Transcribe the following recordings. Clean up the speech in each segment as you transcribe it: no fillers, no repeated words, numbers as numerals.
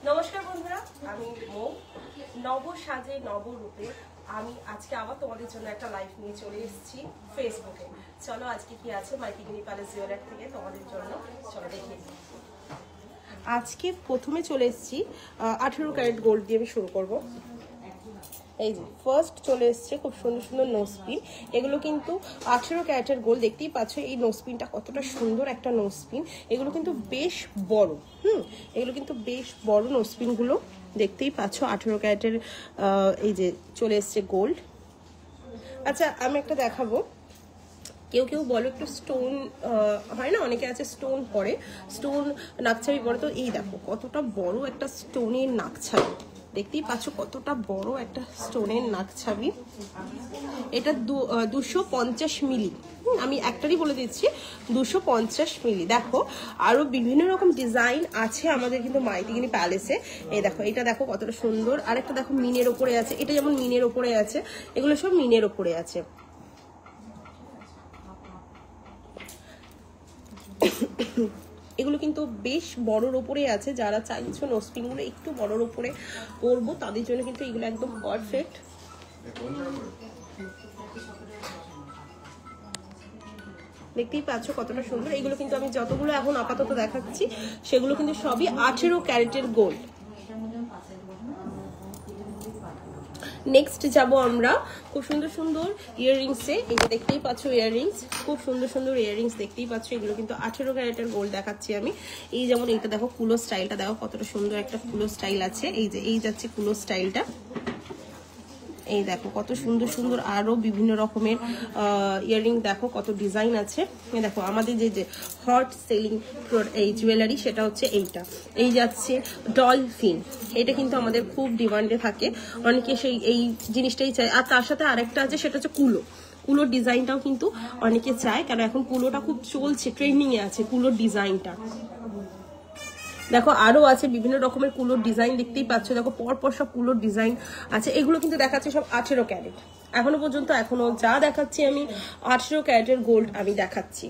নমস্কার বন্ধুরা, আমি মৌ। নব সাজে নবরূপে আমি আজকে আবার তোমাদের জন্য একটা লাইভ নিয়ে চলে এসেছি ফেসবুকে। চলো আজকে কি আছে মাইতিগিনি প্যালেস জুয়েলার থেকে তোমাদের জন্য, চলো দেখে। আজকে প্রথমে চলে এসেছি 18 ক্যারেট গোল্ড দিয়ে আমি শুরু করব। এই যে ফার্স্ট চলে এসছে খুব সুন্দর সুন্দর নোজপিন। এগুলো কিন্তু 18 ক্যারেটের গোল্ড, দেখতেই পাচ্ছ এই নোজপিনটা কতটা সুন্দর একটা নোজপিন। এগুলো কিন্তু বেশ বড়, এগুলো কিন্তু বেশ বড় নোজপিনগুলো, দেখতেই পাচ্ছ 18 ক্যারেটের। এই যে চলে এসছে গোল্ড। আচ্ছা আমি একটা দেখাবো। কেউ কেউ বলো একটু স্টোন হয় না, অনেকে আছে স্টোন পরে, স্টোন নাকছাবি পরে। তো এই দেখো কতটা বড় একটা স্টোনের নাকছাবি, দেখতেই পাচ্ছ কতটা বড় একটা স্টোনের নাকছাবি। এটা 250 মিলি, আমি একটারই বলে দিচ্ছি 250 মিলি। দেখো আরো বিভিন্ন রকম ডিজাইন আছে আমাদের কিন্তু মাইতিগিনি প্যালেসে। এই দেখো এটা দেখো কতটা সুন্দর। আরেকটা দেখো মিনের ওপরে আছে, এটা যেমন মিনের ওপরে আছে, এগুলো সব মিনের ওপরে আছে। এগুলো কিন্তু বেশ বড়র ওপরে আছে। যারা চাইছো নোজপিনগুলো একটু বড়র ওপরে করবো তাদের জন্য কিন্তু এগুলো একদম পারফেক্ট। দেখতেই পাচ্ছ কতটা সুন্দর। এগুলো কিন্তু আমি যতগুলো এখন আপাতত দেখাচ্ছি সেগুলো কিন্তু সবই 18 ক্যারেটের গোল্ড। নেক্সট যাব আমরা খুব সুন্দর সুন্দর ইয়াররিংসে। এই যে দেখতেই পাচ্ছ ইয়াররিংস, খুব সুন্দর সুন্দর ইয়াররিংস দেখতেই পাচ্ছ। এগুলো কিন্তু 18 ক্যারেটের গোল্ড দেখাচ্ছি আমি। এই যেমন এইটা দেখো কুলো স্টাইলটা দেখো কতটা সুন্দর একটা কুলো স্টাইল আছে। এই যে এই যাচ্ছে কুলো স্টাইলটা, এই দেখো কত সুন্দর সুন্দর আরো বিভিন্ন রকমের ইয়াররিং দেখো কত ডিজাইন আছে। এই দেখো আমাদের যে হট সেলিং এই জুয়েলারি সেটা হচ্ছে এইটা, এই যাচ্ছে ডলফিন। এটা কিন্তু আমাদের খুব ডিমান্ডে থাকে, অনেকে সেই এই জিনিসটাই চায়। আর তার সাথে আরেকটা আছে সেটা হচ্ছে কুলো। কুলোর ডিজাইনটাও কিন্তু অনেকে চায়, কারণ এখন কুলোটা খুব চলছে, ট্রেন্ডিং এ আছে কুলোর ডিজাইনটা। দেখো আরো আছে বিভিন্ন রকমের কুলোর ডিজাইন, দেখতেই পাচ্ছ দেখো পরপর সব কুলোর ডিজাইন আছে। এগুলো কিন্তু দেখাচ্ছে সব 18 ক্যারেট। এখনো পর্যন্ত এখনো যা দেখাচ্ছি আমি 18 ক্যারেটের গোল্ড আমি দেখাচ্ছি।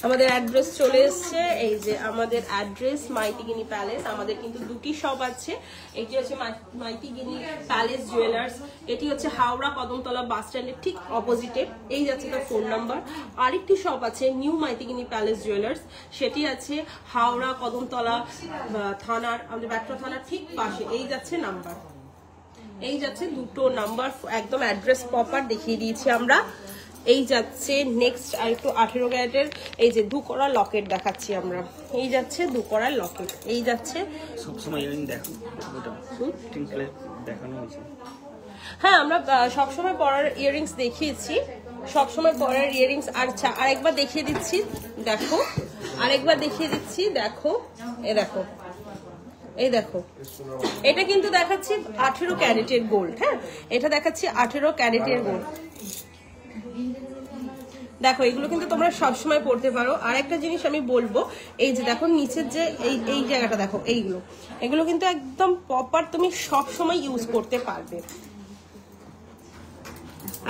আমাদের অ্যাড্রেস চলে এসছে। এই যে আমাদের অ্যাড্রেস মাইতিগিনি প্যালেস। আমাদের কিন্তু দুটি শপ আছে। এটি হচ্ছে মাইতিগিনি প্যালেস জুয়েলার্স, এটি হচ্ছে হাওড়া কদমতলা বাস স্ট্যান্ডের ঠিক অপোজিটে। এই যাচ্ছে তার ফোন নাম্বার। আরেকটি শপ আছে নিউ মাইতিগিনি প্যালেস জুয়েলার্স, সেটি আছে হাওড়া কদমতলা থানার, আমাদের ব্যাটরা থানার ঠিক পাশে। এই যাচ্ছে নাম্বার, এই যাচ্ছে দুটো নাম্বার, একদম অ্যাড্রেস প্রপার দেখিয়ে দিয়েছি আমরা। এই যাচ্ছে নেক্সট আরেকটু 18 ক্যারেটের এই যে দুকড়া লকেট দেখাচ্ছি আমরা। এই যাচ্ছে দুকড়া লকেট, এই যাচ্ছে সবসময় ইয়ারিং দেখো ওটা টিঙ্কলে দেখানো হয়েছে। হ্যাঁ আমরা সবসময় পরার ইয়ারিংস দেখিয়েছি, সবসময় পরার ইয়ারিংস। আর আরেকবার দেখিয়ে দিচ্ছি দেখো, আরেকবার দেখিয়ে দিচ্ছি দেখো, এ দেখো, এই দেখো এটা কিন্তু দেখাচ্ছি 18 ক্যারেটের গোল্ড। হ্যাঁ এটা দেখাচ্ছি 18 ক্যারেটের গোল্ড। দেখো এগুলো কিন্তু তোমরা সবসময় পড়তে পারো। আর একটা জিনিস আমি বলবো, এই যে দেখো নিচের যে এই জায়গাটা দেখো, এগুলো কিন্তু একদম প্রপার তুমি সবসময় ইউজ করতে পারবে।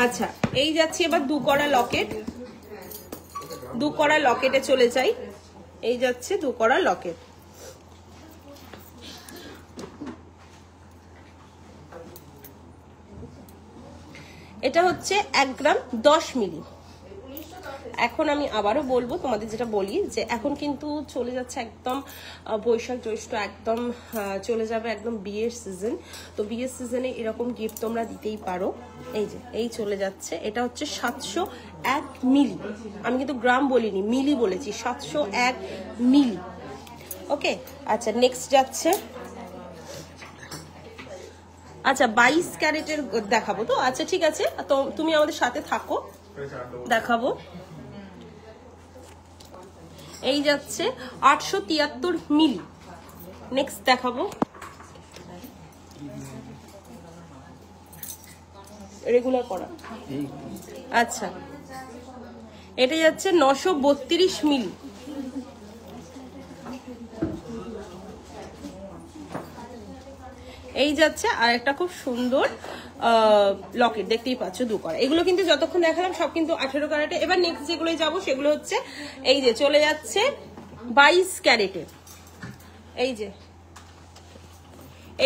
আচ্ছা এই যাচ্ছি এবার দুকড়া লকেট, দুকড়া লকেটে চলে যাই। এই যাচ্ছে দুকড়া লকেট। এটা হচ্ছে 1 গ্রাম 10 মিলি। এখন আমি আবারও বলবো তোমাদের যেটা বলি, যে এখন কিন্তু চলে যাচ্ছে একদম বৈশাখ জ্যৈষ্ঠ, একদম চলে যাবে একদম বিয়ের সিজন। তো বিয়ের সিজনে এরকম গিফট তোমরা দিতেই পারো। এই যে এই চলে যাচ্ছে, এটা হচ্ছে 701 মিলি। আমি কিন্তু গ্রাম বলিনি, মিলি বলেছি, 701 মিলি। ওকে আচ্ছা নেক্সট যাচ্ছে, আচ্ছা 22 ক্যারেটের দেখাবো তো। আচ্ছা ঠিক আছে, তো তুমি আমাদের সাথে থাকো, দেখাবো। এই যাচ্ছে 873 মিলি। নেক্সট দেখাবো, রেগুলার করা। আচ্ছা এটা যাচ্ছে 932 মিলি। এই যাচ্ছে আর একটা খুব সুন্দর লকেট দেখতেই পাচ্ছ 2 করা। এগুলো কিন্তু যতক্ষণ দেখালাম সব কিন্তু 18 ক্যারেটে। এবার নেক্সট যেগুলো যাবো সেগুলো হচ্ছে এই যে চলে যাচ্ছে 22 ক্যারেটে।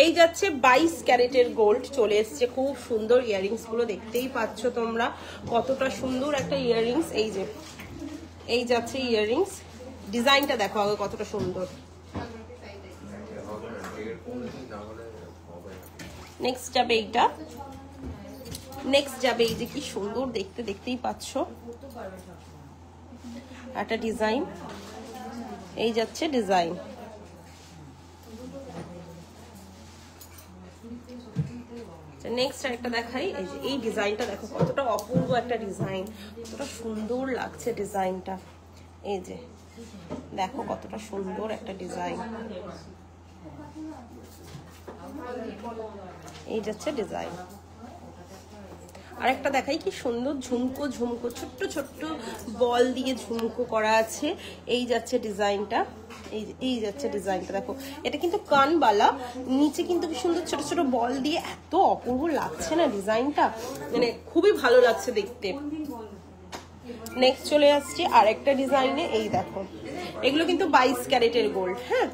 এই যাচ্ছে 22 ক্যারেটের গোল্ড চলে এসছে, খুব সুন্দর ইয়াররিংস গুলো দেখতেই পাচ্ছ তোমরা কতটা সুন্দর একটা ইয়াররিংস। এই যাচ্ছে ইয়াররিংস, ডিজাইনটা দেখো আগে কতটা সুন্দর। নেক্সট যাবে এইটা, নেক্সট যাবে এই যে কি সুন্দর দেখতে, দেখতেই পাচ্ছ একটা ডিজাইন। এই যাচ্ছে ডিজাইন। নেক্সট আরেকটা দেখাই, এই যে এই ডিজাইনটা দেখো কতটা অপূর্ব একটা ডিজাইন, কতটা সুন্দর লাগছে ডিজাইনটা। এই যে দেখো কতটা সুন্দর একটা ডিজাইন। এই যাচ্ছে ডিজাইন। আরেকটা দেখাই কি সুন্দর ঝুমকো, ছোট্ট ছোট্ট বল দিয়ে ঝুমকো করা আছে। এই যাচ্ছে ডিজাইনটা, এই যাচ্ছে ডিজাইনটা দেখো, এটা কিন্তু কানবালা, নিচে কিন্তু কি সুন্দর ছোট ছোট বল দিয়ে, এত অপূর্ব লাগছে না ডিজাইনটা, মানে খুবই ভালো লাগছে দেখতে। নেক্সট চলে আসছে আরেকটা ডিজাইনে, এই দেখো এগুলো কিন্তু 22 ক্যারেটের গোল্ড। হ্যাঁ,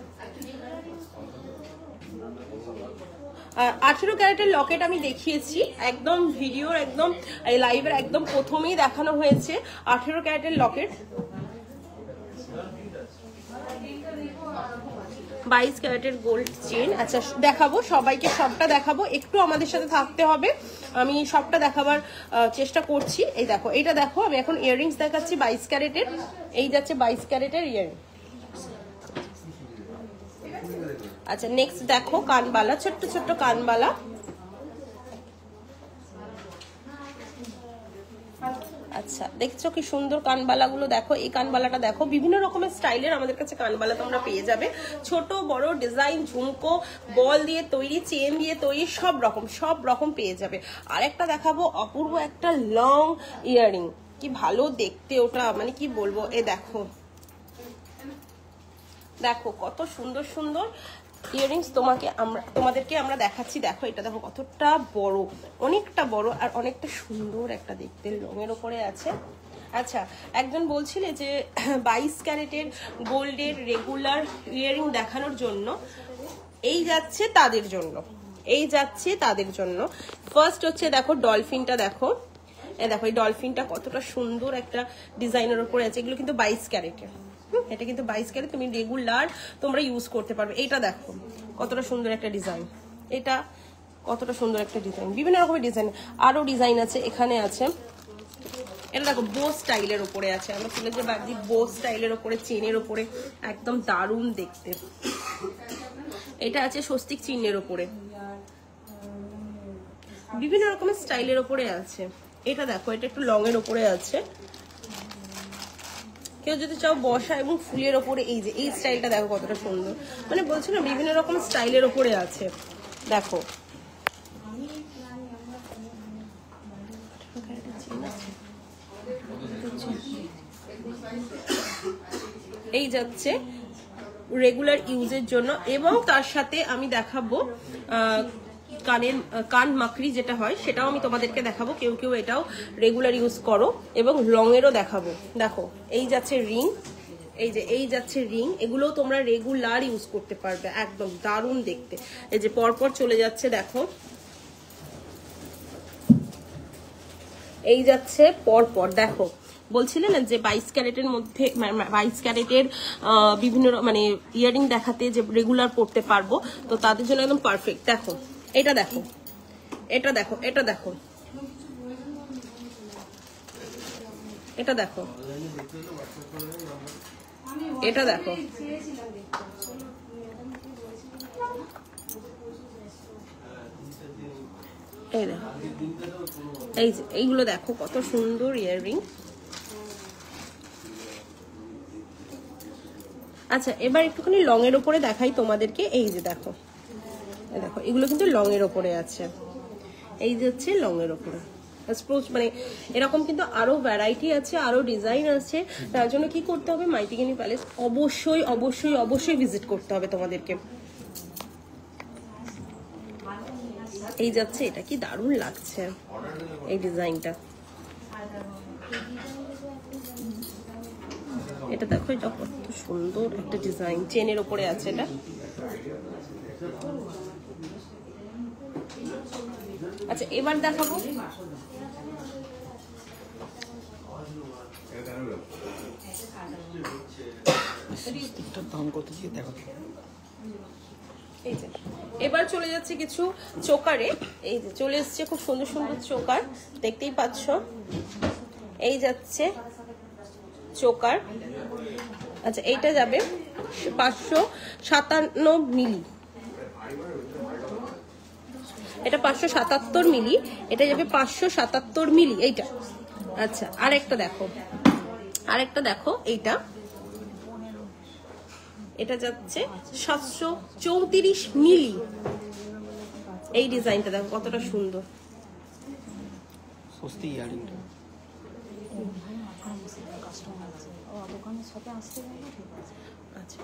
18 ক্যারেটের লকেট আমি দেখিয়েছি একদম ভিডিওর একদম লাইভের একদম প্রথমেই দেখানো হয়েছে 18 ক্যারেটের লকেট। 22 ক্যারেটের গোল্ড চেন। আচ্ছা দেখাবো সবাইকে, সবটা দেখাবো, একটু আমাদের সাথে থাকতে হবে, আমি সবটা দেখাবার চেষ্টা করছি। এই দেখো, এইটা দেখো আমি এখন ইয়াররিংস দেখাচ্ছি 22 ক্যারেটের। এই যাচ্ছে 22 ক্যারেটের ইয়াররিং। আচ্ছা নেক্সট দেখো কানবালা, ছোট্ট ছোট্ট কানবালা। আচ্ছা দেখছো কি সুন্দর কানবালা গুলো, দেখো এই কানবালাটা দেখো, বিভিন্ন রকমের স্টাইলের আমাদের কাছে কানবালা তোমরা পেয়ে যাবে, ছোট বড় ডিজাইন, ঝুমকো, বল দিয়ে তৈরি, চেন দিয়ে তৈরি, সব রকম পেয়ে যাবে। আরেকটা দেখাবো অপূর্ব একটা লং ইয়াররিং, কি ভালো দেখতে ওটা, মানে কি বলবো। এ দেখো, দেখো কত সুন্দর সুন্দর ইয়াররিংস তোমাদেরকে আমরা দেখাচ্ছি। দেখো এটা দেখো কতটা বড়, অনেকটা বড় আর অনেকটা সুন্দর একটা দেখতে, রঙের ওপরে আছে। আচ্ছা একজন বলছিলে যে 22 ক্যারেটের গোল্ডের রেগুলার ইয়াররিং দেখানোর জন্য, এই যাচ্ছে তাদের জন্য, এই যাচ্ছে তাদের জন্য। ফার্স্ট হচ্ছে দেখো ডলফিনটা, দেখো এই দেখো এই ডলফিনটা কতটা সুন্দর একটা ডিজাইনের উপরে আছে। এগুলো কিন্তু 22 ক্যারেটের, এটা কিন্তু 22 ক্যারেট, তুমি রেগুলার তোমরা ইউজ করতে পারবে। এটা দেখো কতটা সুন্দর একটা ডিজাইন, এটা কতটা সুন্দর একটা ডিজাইন, বিভিন্ন রকমের ডিজাইন, আরো ডিজাইন আছে এখানে আছে। এটা দেখো বো স্টাইলের উপরে আছে, আমরা চলে যে বাজি বো স্টাইলের উপরে, চেনের উপরে, একদম দারুণ দেখতে। এটা আছে স্বস্তিক চিহ্নের উপরে, বিভিন্ন রকমের স্টাইলের উপরে আছে। এটা দেখো এটা একটু লং এর উপরে আছে, কেউ যদি চাও বসা এবং ফুলের ওপরে, এই যে এই স্টাইলটা দেখো কতটা সুন্দর, মানে বলছো না বিভিন্ন রকম স্টাইলের ওপরে আছে। দেখো এই যাচ্ছে রেগুলার ইউজের জন্য, এবং তার সাথে আমি দেখাবো কান মাকড়ি যেটা হয় সেটাও আমি তোমাদেরকে দেখাবো, কেউ এটাও রেগুলার ইউজ করো, এবং লং এরও দেখাবো। দেখো এই যাচ্ছে রিং, এই যে এই যাচ্ছে রিং, এগুলোও তোমরা রেগুলার ইউজ করতে পারবে, একদম দারুণ দেখতে। এই যে পরপর চলে যাচ্ছে, দেখো এই যাচ্ছে পরপর, দেখো বলছিলে না যে 22 ক্যারেটের মধ্যে, 22 ক্যারেটের বিভিন্ন মানে ইয়াররিং দেখাতে যে রেগুলার পড়তে পারবো, তো তাদের জন্য একদম পারফেক্ট। দেখো এটা দেখো, এটা দেখো, এটা দেখো, এটা দেখো, এটা দেখো, এই দেখো, এই যে এইগুলো দেখো কত সুন্দর ইয়াররিং। আচ্ছা এবার একটুখানি লং এর উপরে দেখাই তোমাদেরকে। এই যে দেখো, দেখো এগুলো কিন্তু লং এর উপরে আছে, এই যে হচ্ছে লং এর উপরে, মানে এরকম কিন্তু আরো ভ্যারাইটি আছে, আরো ডিজাইন আছে। তার জন্য কি করতে হবে, মাইথিগিনি প্যালেস অবশ্যই অবশ্যই অবশ্যই ভিজিট করতে হবে তোমাদেরকে। এই যাচ্ছে, এটা কি দারুণ লাগছে এই ডিজাইনটা। এটা দেখো, এটা কত সুন্দর একটা ডিজাইন, চেনের ওপরে আছে এটা। আচ্ছা এবার দেখাবো দাম কত দিয়ে দেখো। এই যে এবার চলে যাচ্ছে কিছু চোকারে। এই যে চলে এসছে খুব সুন্দর সুন্দর চোকার, দেখতেই পাচ্ছ। এই যাচ্ছে চোকার। আচ্ছা এইটা যাবে 557 মিলি, এটা 577 মিলি, এটা যাবে 577 মিলি এইটা। আচ্ছা আরেকটা দেখো, আরেকটা দেখো এইটা, এটা যাচ্ছে 734 মিলি। এই ডিজাইনটা দেখো কতটা সুন্দর। সস্তি ইয়ারিংটা আচ্ছা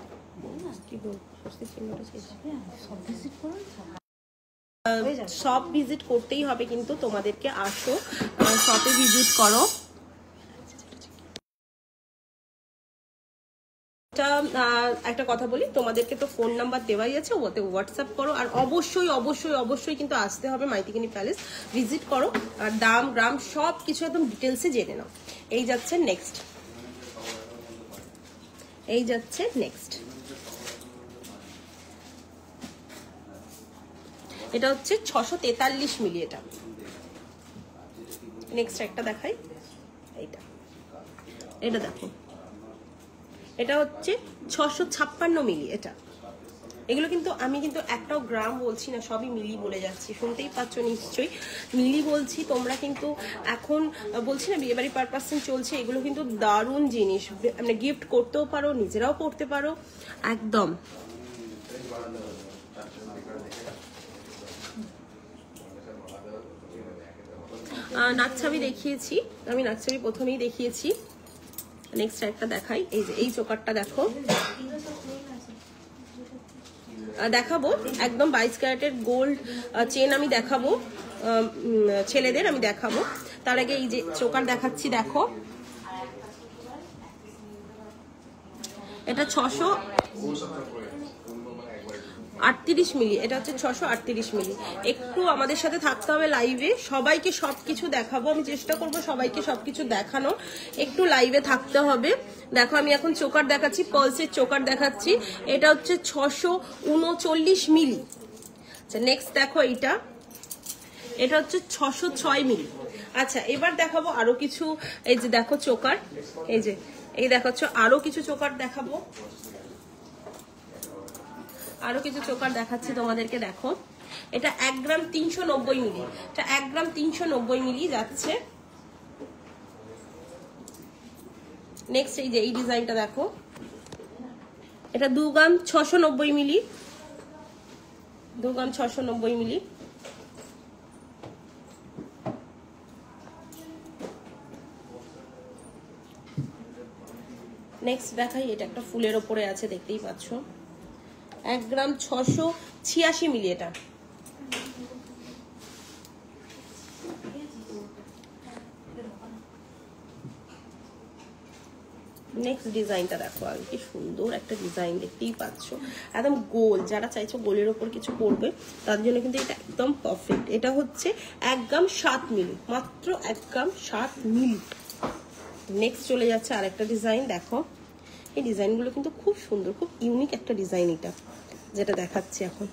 কি বলবো, সস্তি চিহ্নটা চেয়েছি। সব ভিজিট করতেই হবে কিন্তু তোমাদেরকে, আসো শপে ভিজিট করো। একটা কথা বলি, তোমাদেরকে তো ফোন নাম্বার দেওয়াই আছে, ওতে হোয়াটসঅ্যাপ করো। আর অবশ্যই অবশ্যই অবশ্যই কিন্তু আসতে হবে মাইথিগিনি প্যালেস, ভিজিট করো। আর দাম গ্রাম সব কিছু একদম ডিটেলসে জেনে নাও। এই যাচ্ছে নেক্সট, এই যাচ্ছে নেক্সট, এটা হচ্ছে 643 মিলি। এটা নেক্সট একটা দেখাই, এইটা, এটা দেখো, এটা হচ্ছে 656 মিলি। এটা এগুলো কিন্তু আমি কিন্তু একটাও গ্রাম বলছি না, সবই মিলি বলে যাচ্ছি, শুনতেই পাচ্ছ নিশ্চয়ই মিলি বলছি। তোমরা কিন্তু এখন বলছি না বিয়েবাড়ি পারপাসে চলছে, এগুলো কিন্তু দারুণ জিনিস, মানে গিফট করতেও পারো, নিজেরাও পড়তে পারো একদম। নাকছাবি দেখিয়েছি আমি, নাকছাবি প্রথমেই দেখিয়েছি। নেক্সট একটা দেখাই, এই যে এই চোকারটা দেখো, দেখাবো একদম 22 ক্যারেটের গোল্ড চেন আমি দেখাবো, ছেলেদের আমি দেখাবো। তার আগে এই যে চোকার দেখাচ্ছি দেখো, এটা 638 মিলি, এটা হচ্ছে 638 মিলি। একটু আমাদের সাথে থাকতে হবে লাইভে, সবাইকে সবকিছু দেখাবো, আমি চেষ্টা করব সবাইকে সবকিছু দেখানো, একটু লাইভে থাকতে হবে। দেখো আমি এখন চোকার দেখাচ্ছি, পার্লসের চোকার দেখাচ্ছি, এটা হচ্ছে 639 মিলি। আচ্ছা নেক্সট দেখো এইটা, এটা হচ্ছে 606 মিলি। আচ্ছা এবার দেখাবো আরো কিছু, এই যে দেখো চোকার, এই যে এই দেখাচ্ছ, আরো কিছু চোকার দেখাবো, আরো কিছু চোকার দেখাচ্ছি তোমাদেরকে। দেখো এটা 1 গ্রাম 390 মিলি, এটা 1 গ্রাম 390 মিলি যাচ্ছে। নেক্সট এই যে এই ডিজাইনটা দেখো, এটা 2 গ্রাম 690 মিলি, 2 গ্রাম 690 মিলি। নেক্সট দেখাই, এটা একটা ফুলের ওপরে আছে, দেখতেই পাচ্ছ, 1 গ্রাম 686 মিলি। এটা নেক্সট ডিজাইনটা দেখো, আর কি সুন্দর একটা ডিজাইন, দেখতেই পাচ্ছ একদম গোল। যারা চাইছো গোলের ওপর কিছু করবে তাদের জন্য কিন্তু এটা একদম পারফেক্ট। এটা হচ্ছে 1 গ্রাম 7 মিলি, মাত্র 1 গ্রাম 7 মিলি। নেক্সট চলে যাচ্ছে আরেকটা ডিজাইন, দেখো এই ডিজাইনগুলো কিন্তু খুব সুন্দর, খুব ইউনিক একটা ডিজাইন এটা, যেটা দেখাচ্ছি এখন।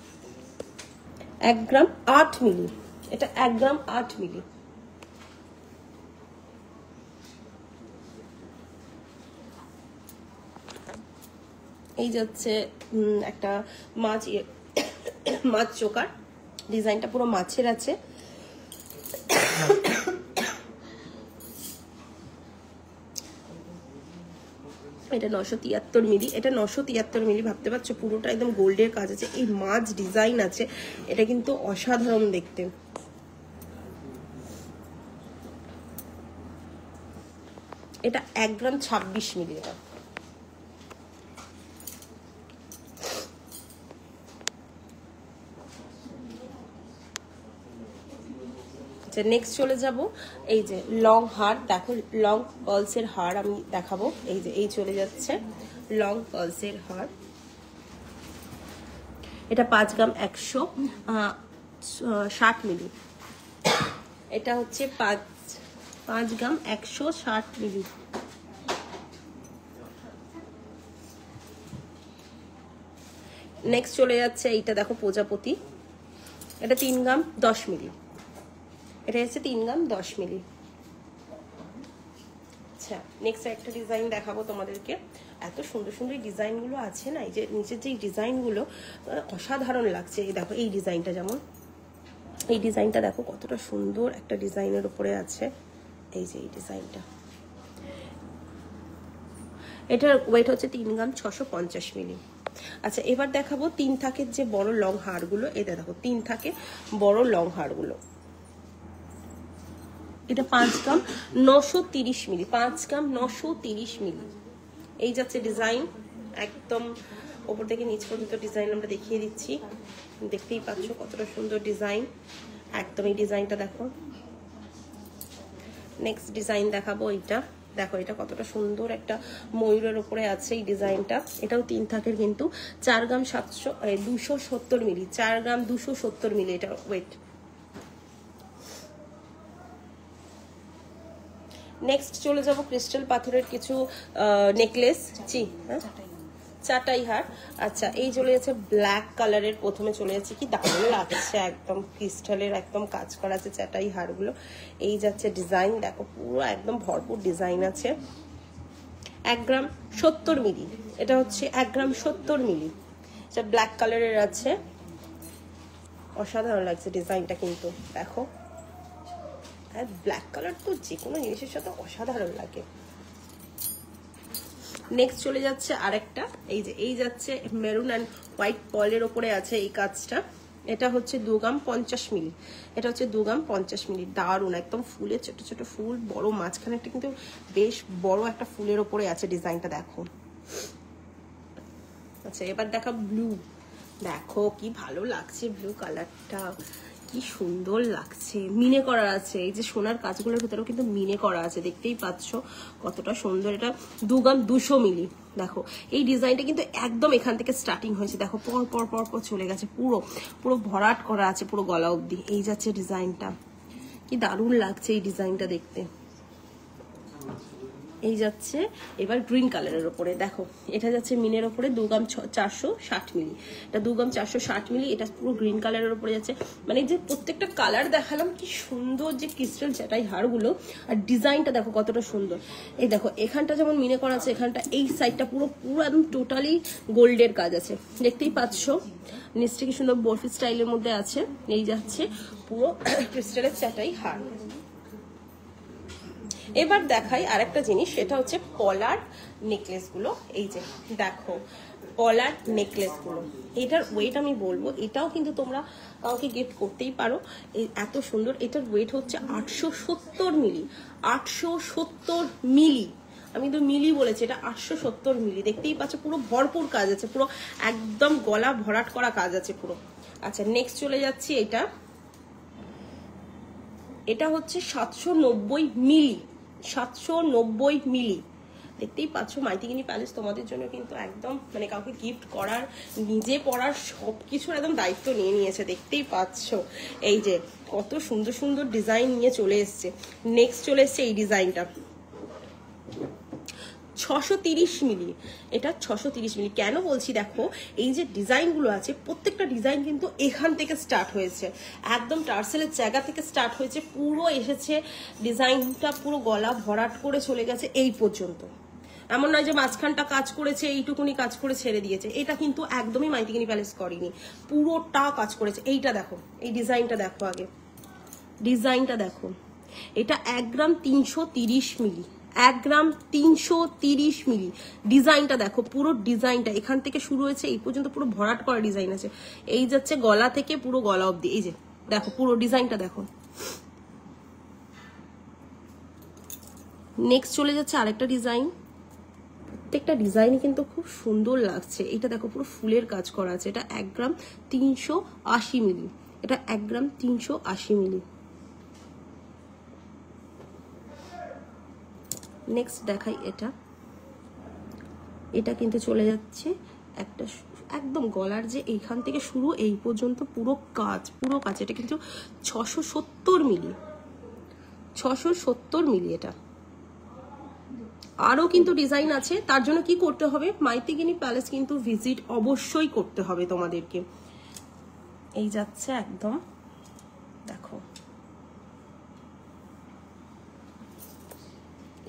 1 গ্রাম 8 মিলি, এটা 1 গ্রাম 8 মিলি। এই যাচ্ছে একটা মাছ, মাছ চোকার, ডিজাইনটা পুরো মাছের আছে। এটা 973 মিলি, এটা 973 মিলি। ভাবতে পারছো পুরোটা একদম গোল্ডের কাজ আছে, এই মাছ ডিজাইন আছে, এটা কিন্তু অসাধারণ দেখতে। এটা 1 গ্রাম 26 মিলি। এটা আচ্ছা নেক্সট চলে যাব এই যে লং হার, দেখো লং পার্লসের হার আমি দেখাবো। এই যে এই চলে যাচ্ছে লং পার্লসের হার, এটা 5 গ্রাম 160 মিলি। এটা হচ্ছে 5 গ্রাম 160 মিলি। নেক্সট চলে যাচ্ছে এইটা দেখো প্রজাপতি, এটা 3 গ্রাম 10 মিলি। এটা হচ্ছে 3 গ্রাম 10 মিলি। আচ্ছা নেক্সট একটা ডিজাইন দেখাবো তোমাদেরকে। এত সুন্দর সুন্দর ডিজাইনগুলো আছে না, এই যে নিচের যে ডিজাইনগুলো অসাধারণ লাগছে। এই দেখো এই ডিজাইনটা, যেমন এই ডিজাইনটা দেখো কতটা সুন্দর একটা ডিজাইনের উপরে আছে। এই যে এই ডিজাইনটা, এটার ওয়েট হচ্ছে 3 গ্রাম 650 মিলি। আচ্ছা এবার দেখাবো 3 থাকের যে বড় লং হারগুলো। এটা দেখো 3 থাকে বড় লং হারগুলো, এটা 5 গ্রাম 930 মিলি। 5 গ্রাম 930 মিলি। এই যাচ্ছে ডিজাইন, একদম ওপর থেকে নিচ পর্যন্ত ডিজাইন আমরা দেখিয়ে দিচ্ছি, দেখতেই পাচ্ছ কতটা সুন্দর ডিজাইন। একদম এই ডিজাইনটা দেখো। নেক্সট ডিজাইন দেখাবো এইটা, দেখো এটা কতটা সুন্দর একটা ময়ূরের উপরে আছে এই ডিজাইনটা। এটাও 3 থাকের কিন্তু 4 গ্রাম 270 মিলি। 4 গ্রাম 270 মিলি এটা ওয়েট। নেক্সট চলে যাব ক্রিস্টাল পাথরের কিছু নেকলেস, হ্যাঁ চাটাই হার। আচ্ছা এই চলে যাচ্ছে ব্ল্যাক কালারের, প্রথমে চলে যাচ্ছে, কি দারুণ লাগছে, একদম ক্রিস্টালের একদম কাজ করা আছে চাটাই হারগুলো। এই যাচ্ছে ডিজাইন, দেখো পুরো একদম ভরপুর ডিজাইন আছে। 1 গ্রাম 70 মিলি। এটা হচ্ছে 1 গ্রাম 70 মিলি। এটা ব্ল্যাক কালারের আছে, অসাধারণ লাগছে ডিজাইনটা কিন্তু দেখো। আর ব্ল্যাক কালার তো যে কোনো জিনিসের সাথে অসাধারণ লাগে। নেক্সট চলে যাচ্ছে আরেকটা, এই যে এই যাচ্ছে মেরুন অ্যান্ড হোয়াইট পলের ওপরে আছে এই কাজটা। এটা হচ্ছে 2 গ্রাম 50 মিলি। এটা হচ্ছে 2 গ্রাম 50 মিলি। দারুণ একদম ফুলের ছোট ছোট ফুল, বড় মাঝখানে একটা কিন্তু বেশ বড় একটা ফুলের ওপরে আছে ডিজাইনটা দেখো। আচ্ছা এবার দেখা ব্লু, দেখো কি ভালো লাগছে ব্লু কালারটা, কি সুন্দর লাগছে। মিনে করা আছে, এই যে সোনার কাজগুলোর ভেতরেও কিন্তু মিনে করা আছে, দেখতেই পাচ্ছ কতটা সুন্দর। এটা 2 গ্রাম 200 মিলি। দেখো এই ডিজাইনটা কিন্তু একদম এখান থেকে স্টার্টিং হয়েছে, দেখো পর পর পর পর চলে গেছে, পুরো পুরো ভরাট করা আছে পুরো গলা অবধি। এই যাচ্ছে ডিজাইনটা, কি দারুণ লাগছে এই ডিজাইনটা দেখতে। এই যাচ্ছে এবার গ্রিন কালারের উপরে, দেখো এটা যাচ্ছে মিনের উপরে 2 গ্রাম 460 মিলি। এটা 2 গ্রাম 460 মিলি। এটা পুরো গ্রিন কালারের উপরে যাচ্ছে। মানে যে প্রত্যেকটা কালার দেখালাম, কি সুন্দর যে ক্রিস্টাল চাটাই হারগুলো, আর ডিজাইনটা দেখো কতটা সুন্দর। এই দেখো এখানটা যেমন মিনে করা আছে, এখানটা এই সাইডটা পুরো পুরো একদম টোটালি গোল্ডের কাজ আছে, দেখতেই পাচ্ছ। নিচটা কি সুন্দর বরফি স্টাইলের মধ্যে আছে। এই যাচ্ছে পুরো ক্রিস্টালের চাটাই হার। এবার দেখাই আরেকটা জিনিস, সেটা হচ্ছে পলার নেকলেস গুলো। এই যে দেখো পলার নেকলেস গুলো, এটার ওয়েট আমি বলবো, এটাও কিন্তু তোমরা কাউকে গিফট করতেই পারো। এত সুন্দর, এটার ওয়েট হচ্ছে 870 মিলি। 870 মিলি, আমি তো মিলি বলেছি, এটা 870 মিলি। দেখতেই পাচ্ছ পুরো ভরপুর কাজ আছে, পুরো একদম গলা ভরাট করা কাজ আছে পুরো। আচ্ছা নেক্সট চলে যাচ্ছি, এটা হচ্ছে 790 মিলি। 790 মিলি। দেখতেই পাচ্ছ মাইথিগিনি প্যালেস তোমাদের জন্য কিন্তু একদম মানে কাউকে গিফট করার, নিজে পড়ার সবকিছুর একদম দায়িত্ব নিয়ে নিয়েছে, দেখতেই পাচ্ছ। এই যে কত সুন্দর সুন্দর ডিজাইন নিয়ে চলে এসছে। নেক্সট চলে এসছে এই ডিজাইনটা 630 মিলি। এটা 630 মিলি কেন বলছি, দেখো এই যে ডিজাইনগুলো আছে, প্রত্যেকটা ডিজাইন কিন্তু এখান থেকে স্টার্ট হয়েছে, একদম টার্সেলের জায়গা থেকে স্টার্ট হয়েছে, পুরো এসেছে ডিজাইনটা পুরো গলা ভরাট করে চলে গেছে এই পর্যন্ত। এমন নয় যে মাঝখানটা কাজ করেছে, এইটুকুনি কাজ করে ছেড়ে দিয়েছে, এটা কিন্তু একদমই মাইথিগিনি প্যালেস করেনি, পুরোটা কাজ করেছে। এইটা দেখো, এই ডিজাইনটা দেখো, আগে ডিজাইনটা দেখো। এটা 1 গ্রাম 330 মিলি। 1 গ্রাম 330 মিলি। ডিজাইনটা দেখো, পুরো ডিজাইনটা এখান থেকে শুরু হয়েছে এই পর্যন্ত পুরো ভরাট করা ডিজাইন আছে। এই যাচ্ছে গলা থেকে পুরো গলা অবধি। এই যে দেখো পুরো ডিজাইনটা দেখো। নেক্সট চলে যাচ্ছে আরেকটা ডিজাইন। প্রত্যেকটা ডিজাইনই কিন্তু খুব সুন্দর লাগছে। এটা দেখো পুরো ফুলের কাজ করা আছে। এটা 1 গ্রাম 380 মিলি। এটা 1 গ্রাম 380 মিলি। নেক্সট দেখাই এটা, এটা কিন্তু চলে যাচ্ছে একটা একদম গলার যে এইখান থেকে শুরু এই পর্যন্ত পুরো কাজ, এটা কিন্তু 670 মিলি, 670 মিলি। এটা আরো কিন্তু ডিজাইন আছে, তার জন্য কি করতে হবে, মাইথিগিনি প্যালেস কিন্তু ভিজিট অবশ্যই করতে হবে তোমাদেরকে। এই যাচ্ছে একদম, দেখো।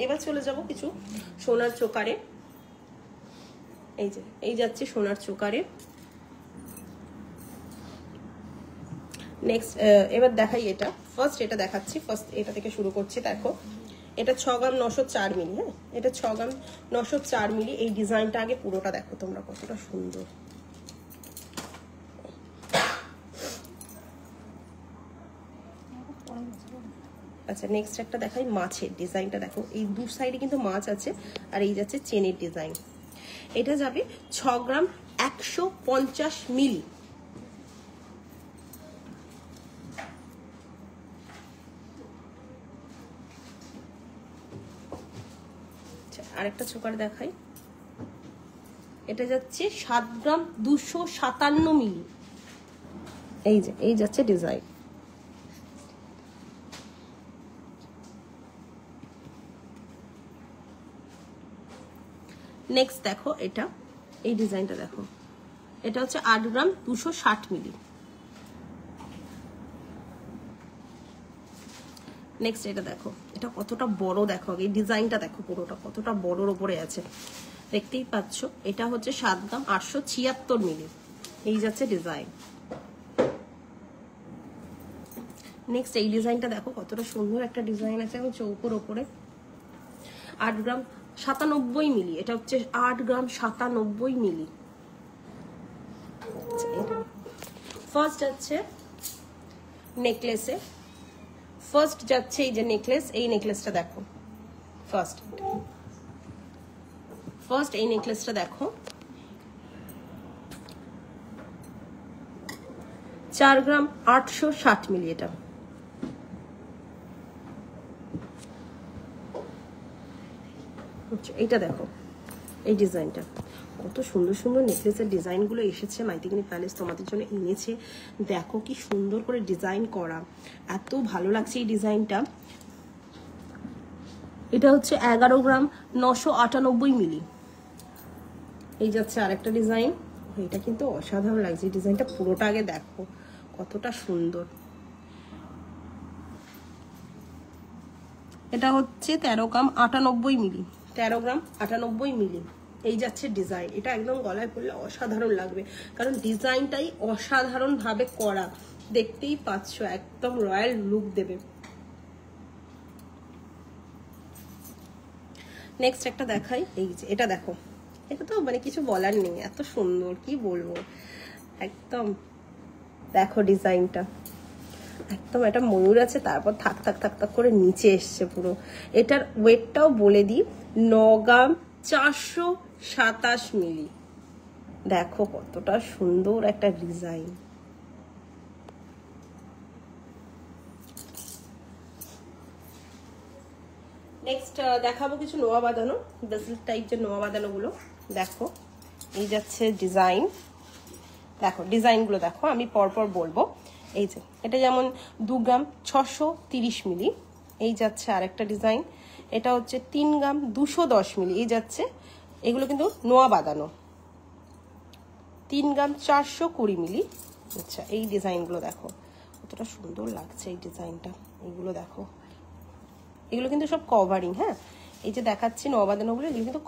এবার চলে যাব কিছু সোনার চোকারে। এই যে এই যাচ্ছে সোনার চোকারে। নেক্সট এবার দেখাই এটা, ফার্স্ট এটা দেখাচ্ছি, ফার্স্ট এটা থেকে শুরু করছি। দেখো এটা 6 গ্রাম 904 মিলি, হ্যাঁ এটা 6 গ্রাম 904 মিলি। এই ডিজাইনটা আগে পুরোটা দেখো তোমরা, কতটা সুন্দর। আচ্ছা নেক্সট একটা দেখাই মাছের ডিজাইনটা, দেখো এই দু সাইডে কিন্তু মাছ আছে, আর এই যাচ্ছে চেনের ডিজাইন। এটা যাবে 6 গ্রাম 150 মিলি। আরেকটা চোকার দেখাই, এটা যাচ্ছে 7 গ্রাম 257 মিলি। এই যে এই যাচ্ছে ডিজাইন। নেক্সট দেখো এটা, এই ডিজাইনটা দেখো, এটা হচ্ছে 8 গ্রাম 260 মিলি। নেক্সট এটা দেখো, এটা কতটা বড়, দেখো এই ডিজাইনটা দেখো পুরোটা কতটা বড়র উপরে আছে, দেখতেই পাচ্ছ। এটা হচ্ছে 7 গ্রাম 876 মিলি। এই যাচ্ছে ডিজাইন। নেক্সট এই ডিজাইনটা দেখো কতটা সুন্দর একটা ডিজাইন আছে, এবং চৌকোর ওপরে 8 গ্রাম 97 মিলি। এটা হচ্ছে 8 গ্রাম 97 মিলি। ফার্স্ট যাচ্ছে নেকলেসে, ফার্স্ট যাচ্ছে এই যে নেকলেস, এই নেকলেসটা দেখো। ফার্স্ট এই নেকলেসটা দেখো, 4 গ্রাম 860 মিলি। এটা এইটা দেখো, এই ডিজাইনটা কত সুন্দর সুন্দর নেকলেসের ডিজাইনগুলো এসেছে, মাইথিগিনি প্যালেস তোমাদের জন্য এনেছে। দেখো কি সুন্দর করে ডিজাইন করা, এত ভালো লাগছে এই ডিজাইনটা। এটা হচ্ছে 11 গ্রাম 998 মিলি। এই যাচ্ছে আরেকটা ডিজাইন, এটা কিন্তু অসাধারণ লাগছে এই ডিজাইনটা, পুরোটা আগে দেখো কতটা সুন্দর। এটা হচ্ছে 13 গ্রাম 98 মিলি, 13 গ্রাম 98 মিলি। এই যাচ্ছে ডিজাইন, এটা একদম গলায় পরলে অসাধারণ লাগবে, কারণ ডিজাইনটাই অসাধারণ ভাবে করা, দেখতেই পাচ্ছ একদম রয়্যাল লুক দেবে। নেক্সট একটা দেখাই, এই যে এটা দেখো, এটা তো মানে কিছু বলার নেই, এত সুন্দর কি বলবো একদম। দেখো ডিজাইনটা একদম, একটা ময়ূর আছে, তারপর থাক থাক থাক থাক করে নিচে এসছে পুরো। এটার ওয়েটটাও বলে দিই, 9 গ্রাম 427 মিলি। দেখো কতটা সুন্দর একটা ডিজাইন। নেক্সট দেখাবো কিছু নোয়া বাঁধানো, বেসেল টাইপ যে নোয়া বাঁধানো গুলো। দেখো এই যাচ্ছে ডিজাইন, দেখো ডিজাইনগুলো দেখো, আমি পরপর বলবো। এই যে এটা যেমন 2 গ্রাম 630 মিলি। এই যাচ্ছে আরেকটা ডিজাইন, এটা হচ্ছে 3 গ্রাম 210 মিলি। এই যাচ্ছে, এগুলো কিন্তু নোয়া বাঁধানো, 3 গ্রাম 420 মিলি। আচ্ছা এই ডিজাইনগুলো দেখো কতটা সুন্দর লাগছে এই ডিজাইনটা, এইগুলো দেখো, এগুলো কিন্তু সব কভারিং। হ্যাঁ এই যে দেখাচ্ছি নোয়া বাঁধানোগুলো, এগুলো কিন্তু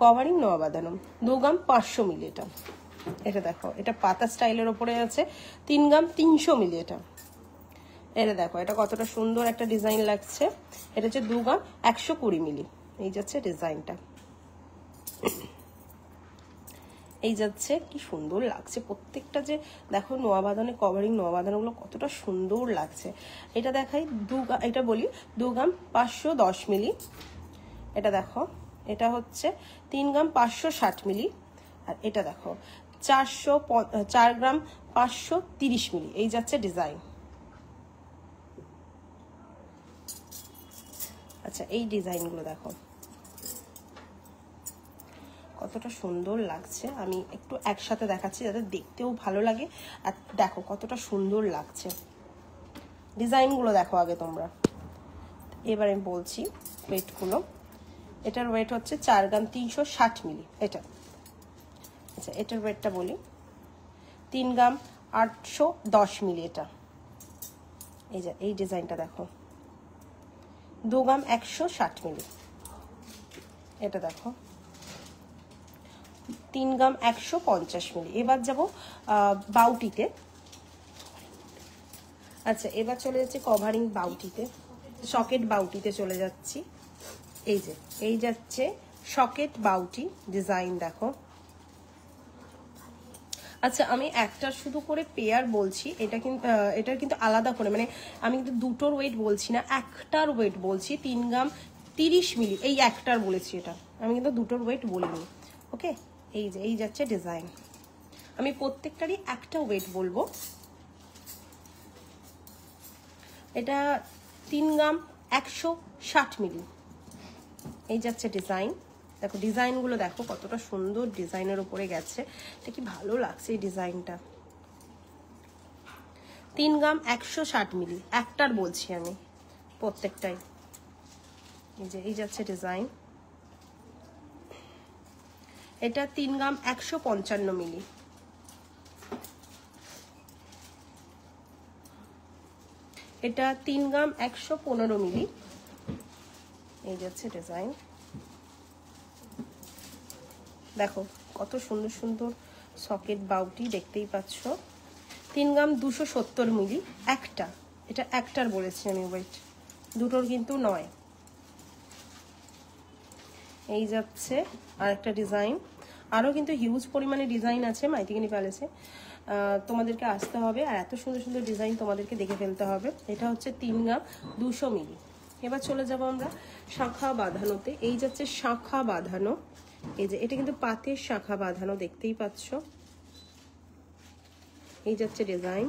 কভারিং নোয়া বাঁধানো। 2 গ্রাম 500 মিলি। এটা দেখো, এটা পাতা স্টাইলের ওপরে আছে, 3 গ্রাম 300 মিলি। এটা দেখো, এটা কতটা সুন্দর একটা ডিজাইন লাগছে। এটা হচ্ছে 2 গ্রাম 120 মিলি। এই যাচ্ছে ডিজাইনটা, এই যাচ্ছে, কি সুন্দর লাগছে প্রত্যেকটা। যে দেখো নোয়া বাঁধানো, কভারিং নোয়া বাঁধানোগুলো কতটা সুন্দর লাগছে। এটা দেখাই, এটা বলি 2 গ্রাম 510 মিলি। এটা দেখো, এটা হচ্ছে 3 গ্রাম 560 মিলি। আর এটা দেখো 4 গ্রাম 530 মিলি। এই যাচ্ছে ডিজাইন। আচ্ছা আচ্ছা এই ডিজাইনগুলো দেখো কতটা সুন্দর লাগছে, আমি একটু একসাথে দেখাচ্ছি যাতে দেখতেও ভালো লাগে। আর দেখো কতটা সুন্দর লাগছে, ডিজাইনগুলো দেখো আগে তোমরা। এবার আমি বলছি ওয়েটগুলো। এটার ওয়েট হচ্ছে 4 গ্রাম 360 মিলি এটা। আচ্ছা এটার ওয়েটটা বলি, 3 গ্রাম 810 মিলি এটা। এই যে এই ডিজাইনটা দেখো, 2 গ্রাম 160 মিলি এটা দেখো, 3 গ্রাম 150 মিলি। এবার যাব বাউটিতে। আচ্ছা এবার চলে যাচ্ছে কভারিং বাউটিতে, সকেট বাউটিতে চলে যাচ্ছি। এই যে এই যাচ্ছে সকেট বাউটি ডিজাইন দেখো। আচ্ছা আমি একটা শুধু করে পেয়ার বলছি, এটার কিন্তু আলাদা করে, মানে আমি কিন্তু দুটোর ওয়েট বলছি না, একটার ওয়েট বলছি। 3 গ্রাম 30 মিলি এই একটার বলেছি, এটা আমি কিন্তু দুটোর ওয়েট বলিনি। ওকে এই যে এই যাচ্ছে ডিজাইন, আমি প্রত্যেকটারই একটা ওয়েট বলবো। এটা 3 গ্রাম 160 মিলি এই যাচ্ছে ডিজাইন। দেখো ডিজাইনগুলো দেখো কতটা সুন্দর ডিজাইনের উপরে গেছে, এটা কি ভালো লাগছে এই ডিজাইনটা। 3 গ্রাম 160 মিলি একটার বলছি আমি প্রত্যেকটাই। এই যে এই যাচ্ছে ডিজাইন, এটা 3 গ্রাম 155 মিলি। এটা 3 গ্রাম 115 মিলি এই যাচ্ছে ডিজাইন। দেখো কত সুন্দর সুন্দর সকেট বাউটি দেখতেই পাচ্ছ। 3 গ্রাম 270 মিলি একটা, এটা একটার বলেছি আমি ওয়েট, দুটোর কিন্তু নয়। এই যাচ্ছে আর একটা ডিজাইন, আরও কিন্তু হিউজ পরিমাণে ডিজাইন আছে মাইথিগিনি প্যালেসে, তোমাদেরকে আসতে হবে আর এত সুন্দর সুন্দর ডিজাইন তোমাদেরকে দেখে ফেলতে হবে। এটা হচ্ছে 3 গ্রাম 200 মিলি। এবার চলে যাব আমরা শাখা বাঁধানোতে। এই যাচ্ছে শাখা বাঁধানো, এই যে এটা কিন্তু পাতের শাখা বাঁধানো দেখতেই পাচ্ছ। এই যাচ্ছে ডিজাইন,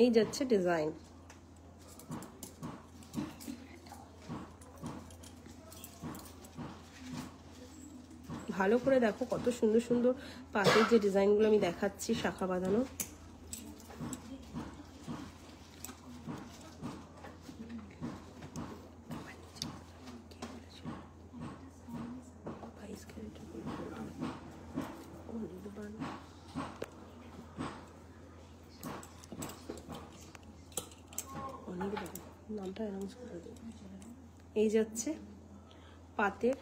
এই যাচ্ছে ডিজাইন। ভালো করে দেখো কত সুন্দর সুন্দর পাতের যে ডিজাইনগুলো আমি দেখাচ্ছি শাখা বাঁধানো। নামটা অ্যানাউন্স করে দেব। এই যাচ্ছে পাতের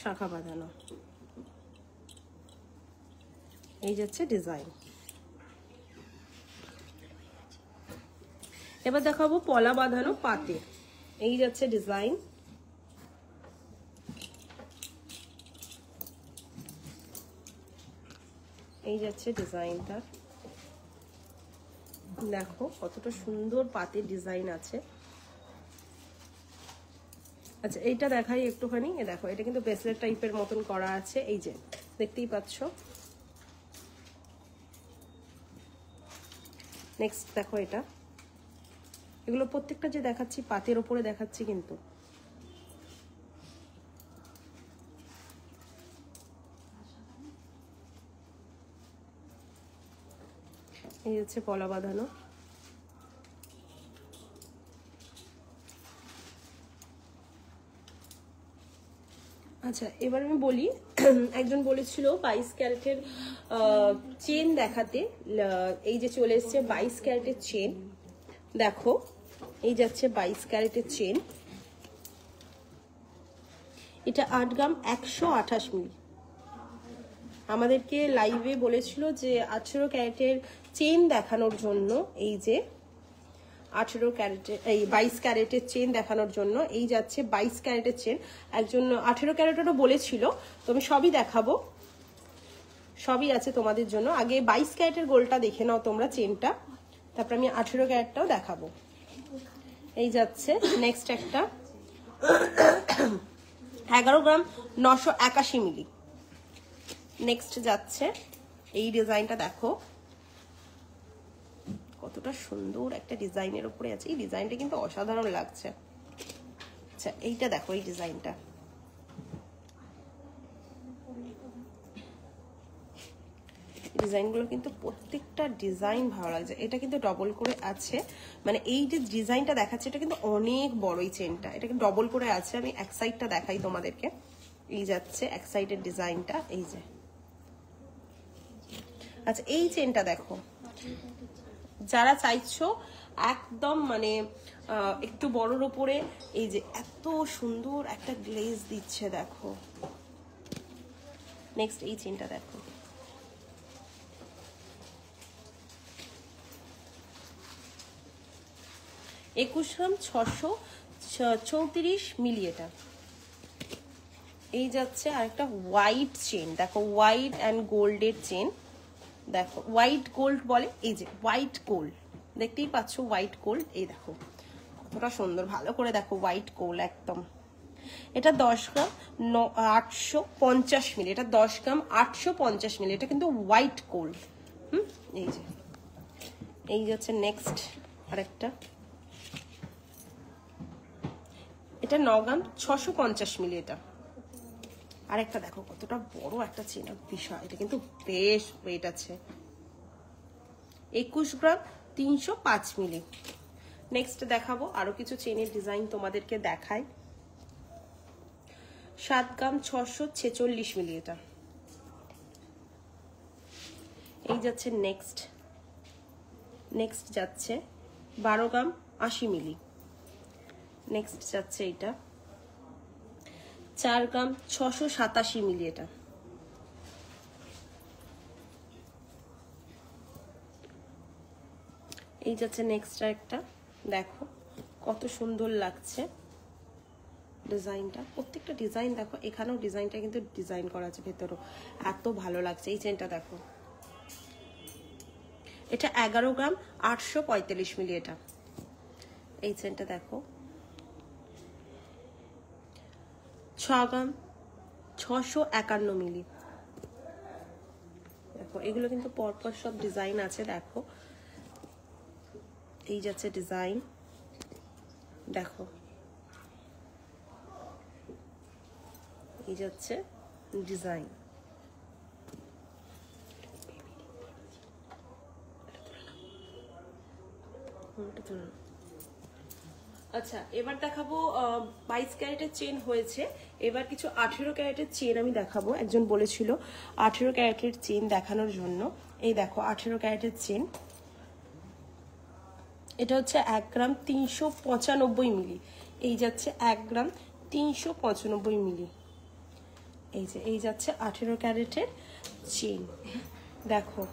শাখা বাঁধানো, এই যাচ্ছে ডিজাইন। এবার দেখাবো পলা বাঁধানো পাতে। এই যাচ্ছে ডিজাইন, এই যাচ্ছে ডিজাইনটা। দেখো কতটা সুন্দর পাতের ডিজাইন আছে। আচ্ছা এইটা দেখাই একটুখানি, দেখো এটা কিন্তু ব্রেসলেট টাইপের মতন করা আছে, এই যে দেখতেই পাচ্ছ। নেক্সট দেখো এটা, এগুলো প্রত্যেকটা যে দেখাচ্ছি পাতের ওপরে দেখাচ্ছি কিন্তু। এই হচ্ছে পলা বাঁধানো। আচ্ছা এবার আমি বলি, একজন বলেছিল 22 ক্যারেটের চেন দেখাতে, এই যে চলে এসছে 22 ক্যারেটের চেন। দেখো এই যাচ্ছে 22 ক্যারেটের চেন, এটা 8 গ্রাম 128 মিলি। আমাদেরকে লাইভে বলেছিল যে 18 ক্যারেটের চেন দেখানোর জন্য, এই যে 18 ক্যারেটের এই 22 ক্যারেটের চেন দেখানোর জন্য এই যাচ্ছে 22 ক্যারেটের চেন। একজন 18 ক্যারেটেরও বলেছিল, তো আমি সবই দেখাবো, সবই আছে তোমাদের জন্য। আগে 22 ক্যারেটের গোলটা দেখে নাও তোমরা চেনটা, তারপর আমি 18 ক্যারেটটাও দেখাবো। এই যাচ্ছে নেক্সট একটা 11 গ্রাম 981 মিলি। নেক্সট যাচ্ছে এই ডিজাইনটা, দেখো কত কতটা সুন্দর একটা ডিজাইনের উপরে আছে। এই ডিজাইনটা কিন্তু অসাধারণ লাগছে। আচ্ছা এইটা দেখো, এই ডিজাইনটা ডিজাইনগুলো কিন্তু প্রত্যেকটা ডিজাইন ভালো লাগছে। এটা কিন্তু ডবল করে আছে, মানে এই যে ডিজাইনটা দেখাচ্ছে এটা কিন্তু অনেক বড়। এই চেনটা এটা কিন্তু ডবল করে আছে। আমি এক সাইডটা দেখাই তোমাদেরকে। এই যাচ্ছে এক সাইডের ডিজাইনটা, এই যে। আচ্ছা এই চেনটা দেখো, যারা চাইছো একদম মানে একটু বড়র উপরে, এই যে এত সুন্দর একটা গ্লেজ দিচ্ছে দেখো। নেক্সট এই চেনটা দেখো, একুশ গ্রাম 634 মিলি। এটা এই যাচ্ছে আরেকটা হোয়াইট চেন দেখো, হোয়াইট অ্যান্ড গোল্ডের চেন দেখো, হোয়াইট গোল্ড বলে। এই যে হোয়াইট গোল্ড দেখতেই পাচ্ছ, হোয়াইট গোল্ড। এই দেখো কতটা সুন্দর, ভালো করে দেখো, হোয়াইট গোল্ড একদম। এটা 10 গ্রাম 850 মিলি। এটা 10 গ্রাম 850 মিলি। এটা কিন্তু হোয়াইট গোল্ড। এই যে এই যাচ্ছে নেক্সট আরেকটা, এটা 9 গ্রাম 650 মিলি। এটা আরেকটা দেখো কতটা বড় একটা চেন, বিশাল। এটা কিন্তু বেশ ওয়েট আছে। 21 গ্রাম 305 মিলি। নেক্সট দেখাবো আরো কিছু চেনের ডিজাইন তোমাদেরকে দেখাই। 7 গ্রাম 646 মিলি। এটা এই যাচ্ছে নেক্সট যাচ্ছে 12 গ্রাম 80 মিলি। নেক্সট যাচ্ছে এটা 4 গ্রাম 687 মিলি। এটা এই যাচ্ছে নেক্সট একটা, দেখো কত সুন্দর লাগছে ডিজাইনটা। প্রত্যেকটা ডিজাইন দেখো, এখানেও ডিজাইনটা কিন্তু ডিজাইন করা আছে ভেতরেও, এত ভালো লাগছে। এই চেনটা দেখো, এটা 11 গ্রাম 845 মিলি। এটা এই চেনটা দেখো 6 গ্রাম 651 মিলি। দেখো এগুলো কিন্তু পরপর সব ডিজাইন আছে দেখো। এই যাচ্ছে ডিজাইন দেখো, এই যাচ্ছে ডিজাইন। আচ্ছা এবার দেখাবো 22 ক্যারেটের চেন হয়েছে, এবার কিছু 18 ক্যারেটের চেন আমি দেখাবো। একজন বলেছিল 18 ক্যারেটের চেন দেখানোর জন্য। এই দেখো 18 ক্যারেটের চেন, এটা হচ্ছে 1 গ্রাম 395 মিলি। এই যাচ্ছে 1 গ্রাম 395 মিলি। এই যে এই যাচ্ছে 18 ক্যারেটের চেন দেখো,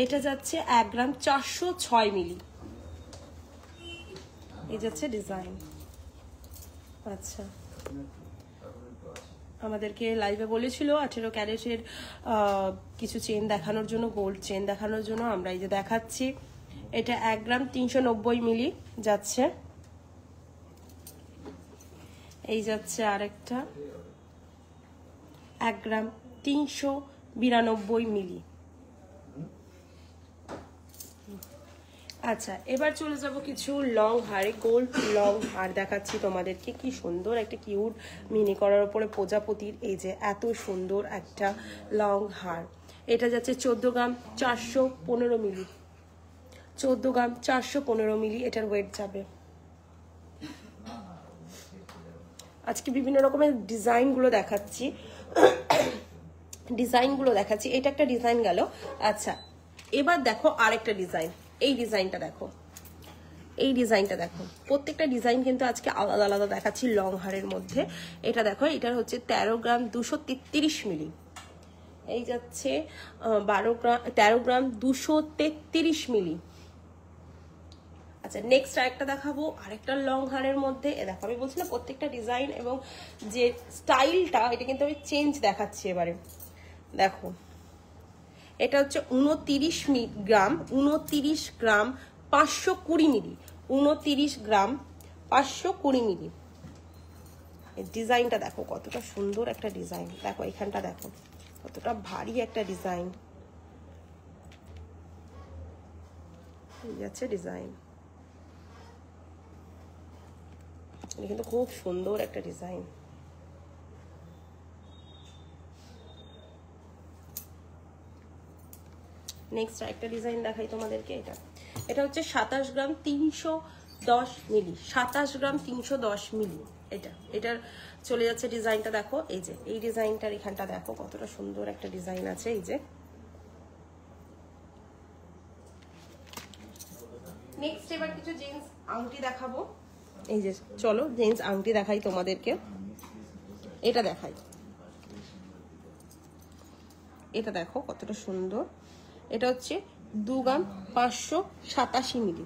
এটা যাচ্ছে 1 গ্রাম 406 মিলি। এই যাচ্ছে ডিজাইন। আচ্ছা আমাদেরকে লাইভে বলেছিল 18 ক্যারেটের কিছু চেন দেখানোর জন্য, গোল্ড চেন দেখানোর জন্য। আমরা এই যে দেখাচ্ছি, এটা 1 গ্রাম 390 মিলি যাচ্ছে। এই যাচ্ছে আরেকটা 1 গ্রাম 392 মিলি। আচ্ছা এবার চলে যাব কিছু লং হারে, গোল্ড লং হার দেখাচ্ছি তোমাদেরকে। কি সুন্দর একটা কিউট মিনি করার উপরে প্রজাপতির, এই যে এত সুন্দর একটা লং হার। এটা যাচ্ছে 14 গ্রাম 415 মিলি। 14 গ্রাম 415 মিলি এটার ওয়েট যাবে। আজকে বিভিন্ন রকমের ডিজাইনগুলো দেখাচ্ছি, এটা একটা ডিজাইন গেল। আচ্ছা এবার দেখো আরেকটা ডিজাইন। এই ডিজাইনটা দেখো, এই ডিজাইনটা দেখো, প্রত্যেকটা ডিজাইন কিন্তু আজকে আলাদা আলাদা দেখাচ্ছি লং হারের মধ্যে। এটা দেখো, এটার হচ্ছে 13 গ্রাম 233 মিলি। এই যাচ্ছে 13 গ্রাম 233 মিলি। আচ্ছা নেক্সট আরেকটা দেখাবো, আরেকটা লং হারের মধ্যে। দেখো আমি বলছি না প্রত্যেকটা ডিজাইন এবং যে স্টাইলটা, এটা কিন্তু আমি চেঞ্জ দেখাচ্ছি এবারে। দেখো এটা হচ্ছে 29 গ্রাম 520 মিলি। 29 গ্রাম 520 মিলি। এই ডিজাইনটা দেখো কতটা সুন্দর একটা ডিজাইন। দেখো এখানটা দেখো কতটা ভারী একটা ডিজাইন। এই যাচ্ছে ডিজাইন, এটা কিন্তু খুব সুন্দর একটা ডিজাইন। নেক্সট একটা ডিজাইন দেখাই তোমাদেরকে। এটা হচ্ছে 27 গ্রাম 310 মিলি, 27 গ্রাম 310 মিলি। এটার চলে যাচ্ছে ডিজাইনটা দেখো, এই যে এই ডিজাইনটার এখানটা দেখো কতটা সুন্দর একটা ডিজাইন আছে। এই যে নেক্সট এবার কিছু জিন্স আংটি দেখাবো। এই যে চলো জিন্স আংটি দেখাই তোমাদেরকে। এটা দেখাই, এটা দেখো কতটা সুন্দর। এটা হচ্ছে 2 গ্রাম 587 মিলি।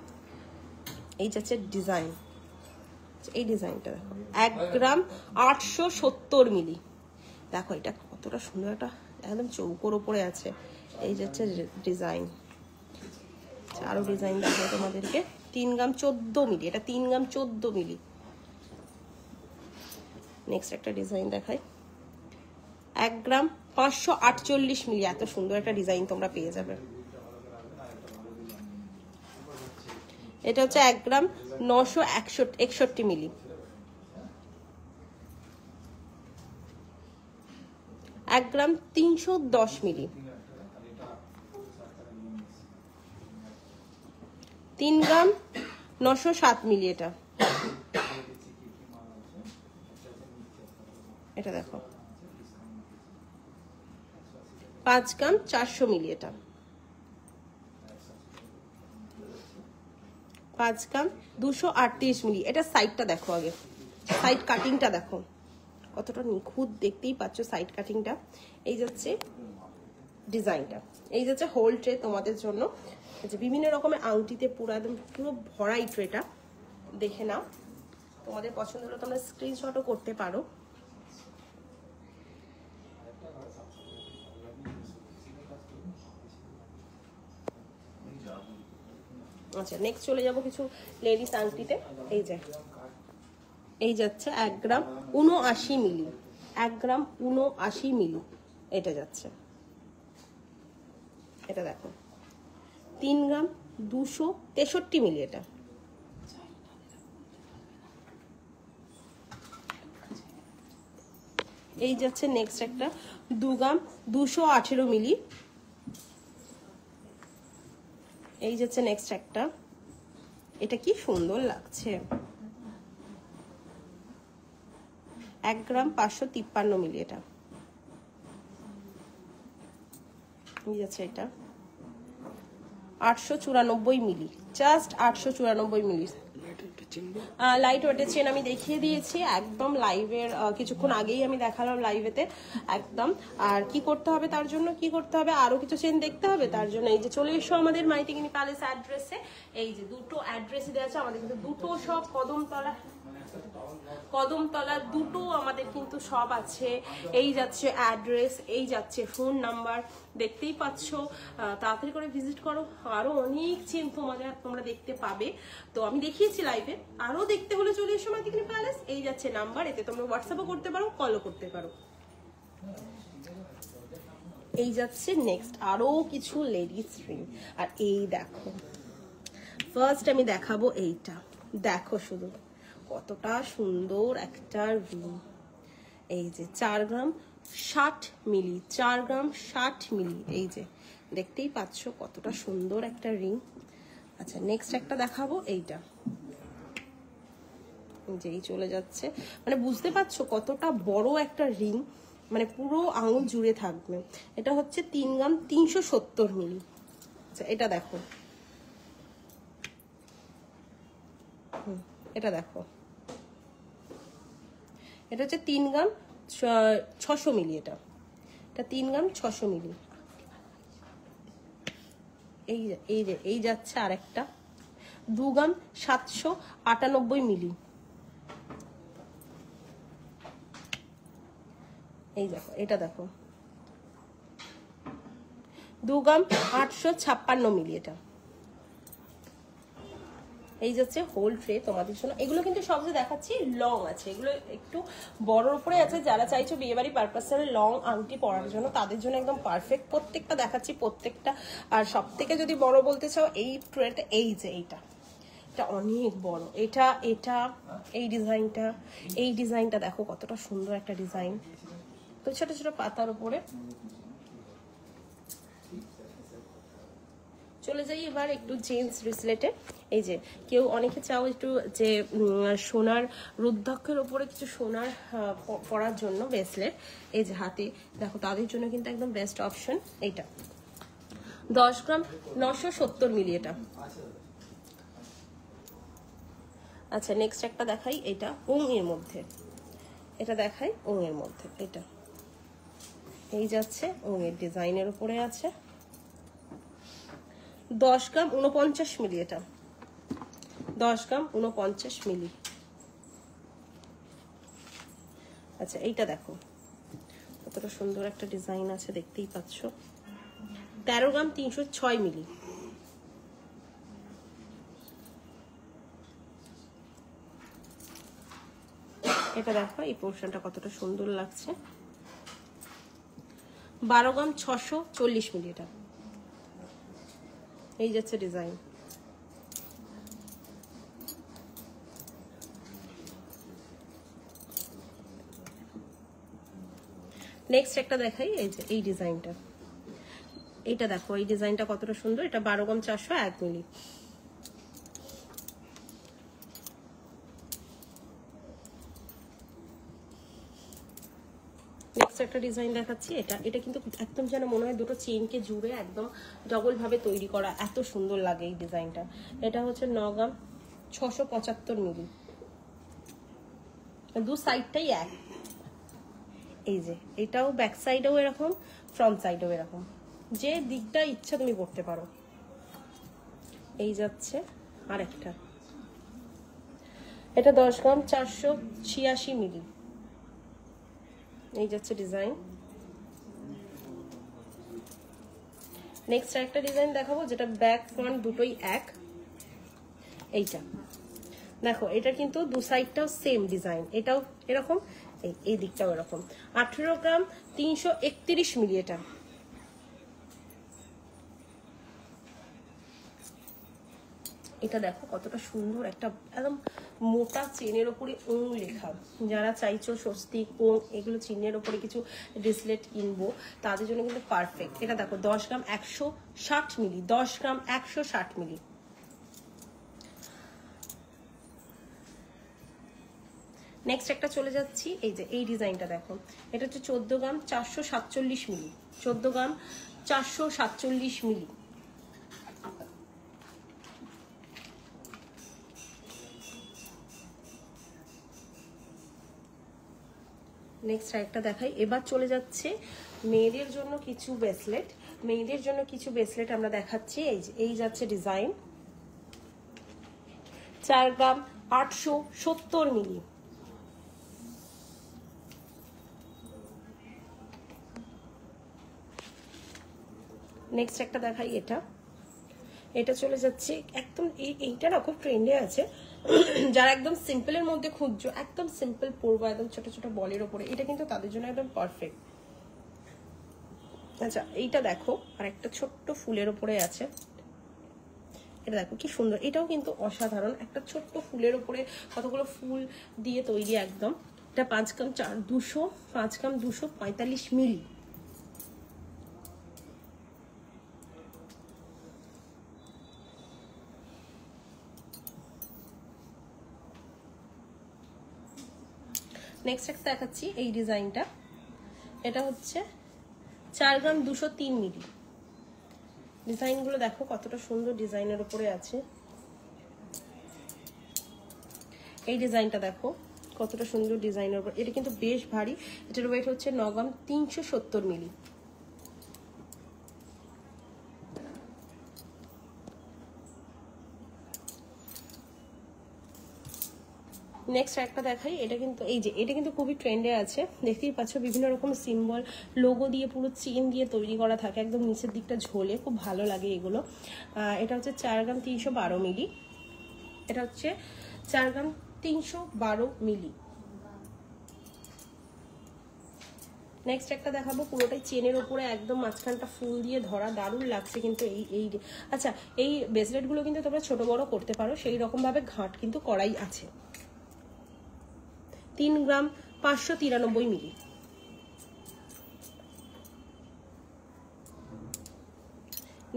এই যাচ্ছে ডিজাইন, এই ডিজাইনটা দেখো 1 গ্রাম 870 মিলি। দেখো এটা কতটা সুন্দর, একটা একদম চৌকোর উপরে আছে। এই যাচ্ছে ডিজাইন। আরো ডিজাইন দেখাই তোমাদেরকে। 3 গ্রাম 14 মিলি, এটা 3 গ্রাম 14 মিলি। নেক্সট একটা ডিজাইন দেখাই, 1 গ্রাম 548 মিলি। এত সুন্দর একটা ডিজাইন তোমরা পেয়ে যাবে। এটা হচ্ছে 1 গ্রাম 961 মিলি। 1 গ্রাম 310 মিলি। 3 গ্রাম 907 মিলি। এটা দেখো 5 গ্রাম 400 মিলি। এটা 5 গ্রাম 238 মিলি। এটা সাইডটা দেখো, আগে সাইড কাটিংটা দেখো কতটা নিখুঁত, দেখতেই পাচ্ছ সাইড কাটিংটা। এই যাচ্ছে ডিজাইনটা, এই যাচ্ছে হোল ট্রে তোমাদের জন্য। যে বিভিন্ন রকমের আংটিতে পুরো একদম পুরো ভরা এই ট্রেটা দেখে নাও। তোমাদের পছন্দ হলে তোমরা স্ক্রিনশটও করতে পারো। আচ্ছা নেক্সট চলে যাব কিছু লেডিস আংটিতে। এই যাচ্ছে 1 গ্রাম 79 মিলি। 1 গ্রাম 79 মিলি এটা যাচ্ছে। এটা দেখো 3 গ্রাম 263 মিলি। এটা এই যাচ্ছে নেক্সট একটা 2 গ্রাম 218 মিলি। এই যাচ্ছে নেক্সট একটা, এটা কি সুন্দর লাগছে, 1 গ্রাম 553 মিলি। এটা এই যাচ্ছে এটা 894 মিলি, জাস্ট 894 মিলি। লাইট ওয়েটের চেন আমি দেখিয়ে দিয়েছি একদম লাইভের কিছুক্ষণ আগেই আমি দেখালাম লাইভেতে একদম। আর কি করতে হবে তার জন্য, কি করতে হবে, আরো কিছু চেন দেখতে হবে তার জন্য এই যে চলে এসো আমাদের মাইথিগিনি প্যালেস অ্যাড্রেসে। এই যে দুটো অ্যাড্রেসই দেওয়া আছে আমাদের, কিন্তু দুটো সব কদমতলা দুটো আমাদের কিন্তু সব আছে। এই যাচ্ছে অ্যাড্রেস, এই যাচ্ছে ফোন নাম্বার, দেখতেই পাচ্ছ। তাড়াতাড়ি করে ভিজিট করো, আরো অনেক চেন তোমরা দেখতে পাবে। তো আমি দেখিয়েছি লাইভে, আরো দেখতে হলে চলে এসো মাইথিগিনি প্যালেস। এই যাচ্ছে নাম্বার, এতে তোমরা হোয়াটসঅ্যাপও করতে পারো, কলও করতে পারো। এই যাচ্ছে নেক্সট আরো কিছু লেডিস রিং। আর এই দেখো ফার্স্ট আমি দেখাবো এইটা, দেখো শুধু কতটা সুন্দর একটা রিং। এই যে 4 গ্রাম 60 মিলি, 4 গ্রাম 60 মিলি। এই যে দেখতেই পাচ্ছ কতটা সুন্দর একটা রিং। আচ্ছা নেক্সট একটা দেখাবো, এইটা যেই চলে যাচ্ছে, মানে বুঝতে পারছো কতটা বড় একটা রিং, মানে পুরো আঙুল জুড়ে থাকবে। এটা হচ্ছে 3 গ্রাম 370 মিলি। আচ্ছা এটা দেখো, এটা দেখো, এটা হচ্ছে 3 গ্রাম 600 মিলি। এটা 3 গ্রাম 600 মিলি। এই যাচ্ছে আরেকটা 2 গ্রাম 798 মিলি। এই দেখো, এটা দেখো 2 গ্রাম 856 মিলি। এটা এই যাচ্ছে হোল ট্রে তোমাদের জন্য। এগুলো কিন্তু সব যে দেখাচ্ছি লং আছে, এগুলো একটু বড়র উপরে আছে। যারা চাইছো বিয়ে বাড়ি পারপাসে লং আংটি পরার জন্য তাদের জন্য একদম পারফেক্ট। প্রত্যেকটা দেখাচ্ছি প্রত্যেকটা। আর সব থেকে যদি বড় বলতে চাও এই ট্রেটা, এই যে এইটা, এটা অনেক বড়। এটা এটা এই ডিজাইনটা দেখো কতটা সুন্দর একটা ডিজাইন। তো ছোট ছোট পাতার উপরে। চলে যাই এবার একটু জেন্টস ব্রেসলেটে। এই যে কেউ অনেকে চাও একটু যে সোনার রুদ্রাক্ষের উপরে কিছু সোনার পরার জন্য ব্রেসলেট, এই যে হাতে দেখো, তাদের জন্য কিন্তু একদম বেস্ট অপশন এইটা। 10 গ্রাম 970 মিলি এটা। আচ্ছা নেক্সট একটা দেখাই, এটা ওং এর মধ্যে, এটা দেখাই ওং এর মধ্যে। এটা এই যাচ্ছে ওং এর ডিজাইনের উপরে আছে। 10 গ্রাম 49 মিলি এটা, 10 গ্রাম 49 মিলি। আচ্ছা এইটা দেখো কতটা সুন্দর একটা ডিজাইন আছে, দেখতেই পাচ্ছ। 13 গ্রাম 306 মিলি। এটা দেখো এই পোর্শনটা কতটা সুন্দর লাগছে। 12 গ্রাম 640 মিলি এটা। এই যাচ্ছে ডিজাইন। নেক্সট একটা দেখাই, এই যে এই ডিজাইনটা। এটা দেখো এই ডিজাইনটা কতটা সুন্দর। এটা 12 গ্রাম 401 মিলি। নেক্সট একটা ডিজাইন দেখাচ্ছি। এটা কিন্তু একদম যেন মনে হয় দুটো চেইনকে জুড়ে একদম ডবল ভাবে তৈরি করা, এত সুন্দর লাগে এই ডিজাইনটা। এটা হচ্ছে 9 গ্রাম 675 মিলি। দু সাইডটাই এক। এই যে এটাও ব্যাক সাইডেও এরকম, ফ্রন্ট সাইডেও এরকম, যে দিকটা ইচ্ছা তুমি করতে পারো। এই যাচ্ছে আরেকটা, এটা 10 গ্রাম 486 মিলি। এই যাচ্ছে ডিজাইন। নেক্সট একটা ডিজাইন দেখাবো যেটা ব্যাক ফ্রন্ট দুটোই এক। এইটা দেখো, এটা কিন্তু দু সাইডটাও সেম ডিজাইন, এটাও এরকম, এই দিকটাও এরকম। 18 গ্রাম 331 মিলি এটা। এটা দেখো কতটা সুন্দর একটা একদম মোটা চেনের ওপরে ওং লেখা। যারা চাইছো স্বস্তিক ওং এগুলো চিহ্নের ওপরে কিছু ব্রেসলেট কিনবো তাদের জন্য কিন্তু পারফেক্ট। এটা দেখো 10 গ্রাম 160 মিলি, 10 গ্রাম 160 মিলি। নেক্সট একটা চলে যাচ্ছি, এই যে এই ডিজাইনটা দেখো, এটা হচ্ছে 14 গ্রাম 447 মিলি, 14 গ্রাম 447 মিলি। নেক্সট একটা দেখাই। এবার চলে যাচ্ছে মেয়েদের জন্য কিছু ব্রেসলেট। মেয়েদের জন্য কিছু ব্রেসলেট আমরা দেখাচ্ছি। এই যাচ্ছে ডিজাইন। 4 গ্রাম 870 মিলি। নেক্সট একটা দেখাই, এটা চলে যাচ্ছে একদম এইটা না খুব ট্রেন্ডে আছে। যারা একদম সিম্পলের মধ্যে খুঁজছো, একদম সিম্পল পরবো একদম ছোট ছোট বলের ওপরে, এটা কিন্তু তাদের জন্য একদম পারফেক্ট। আচ্ছা এইটা দেখো আর একটা ছোট্ট ফুলের ওপরে আছে। এটা দেখো কি সুন্দর, এটাও কিন্তু অসাধারণ। একটা ছোট্ট ফুলের ওপরে কতগুলো ফুল দিয়ে তৈরি একদম। এটা 5 গ্রাম 245 মিলি। নেক্সট একটা দেখাচ্ছি এই ডিজাইনটা। এটা হচ্ছে 4 গ্রাম 203 মিলি। ডিজাইনগুলো দেখো কতটা সুন্দর ডিজাইনের উপরে আছে। এই ডিজাইনটা দেখো কতটা সুন্দর ডিজাইনের উপর, এটা কিন্তু বেশ ভারী। এটার ওয়েট হচ্ছে 9 গ্রাম 370 মিলি। নেক্সট একটা দেখাই। এটা কিন্তু খুবই ট্রেন্ডে আছে, দেখতেই পাচ্ছ বিভিন্ন রকম সিম্বল লোগো দিয়ে পুরো চেন দিয়ে তৈরি করা থাকে, একদম নিচের দিকটা ঝোলে, খুব ভালো লাগে এগুলো। এটা হচ্ছে 4 গ্রাম 312 মিলি। এটা হচ্ছে 4 গ্রাম 312 মিলি। নেক্সট একটা দেখাবো, পুরোটাই চেনের ওপরে একদম মাঝখানটা ফুল দিয়ে ধরা, দারুণ লাগছে কিন্তু এই আচ্ছা এই ব্রেসলেটগুলো কিন্তু তোমরা ছোট বড় করতে পারো, সেই রকম ভাবে ঘাট কিন্তু করাই আছে। 3 গ্রাম 593 মিলি।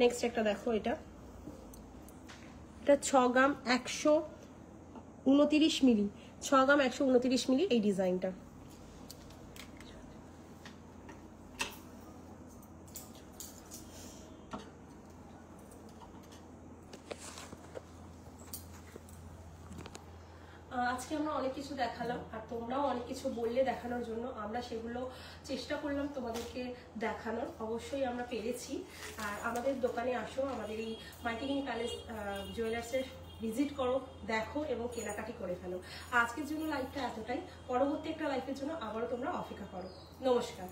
নেক্সট একটা দেখো, এটা 6 গ্রাম 129 মিলি, 6 গ্রাম 129 মিলি এই ডিজাইনটা। আজকে আমরা অনেক কিছু দেখালাম আর তোমরাও অনেক কিছু বললে দেখানোর জন্য, আমরা সেগুলো চেষ্টা করলাম তোমাদেরকে দেখানোর, অবশ্যই আমরা পেরেছি। আর আমাদের দোকানে আসো, আমাদের এই মাইথিলিনী প্যালেস জুয়েলার্সের ভিজিট করো, দেখো এবং কেনাকাটি করে ফেলো। আজকের জন্য লাইভটা এতটাই, পরবর্তী একটা লাইভের জন্য আবারও তোমরা অপেক্ষা করো। নমস্কার।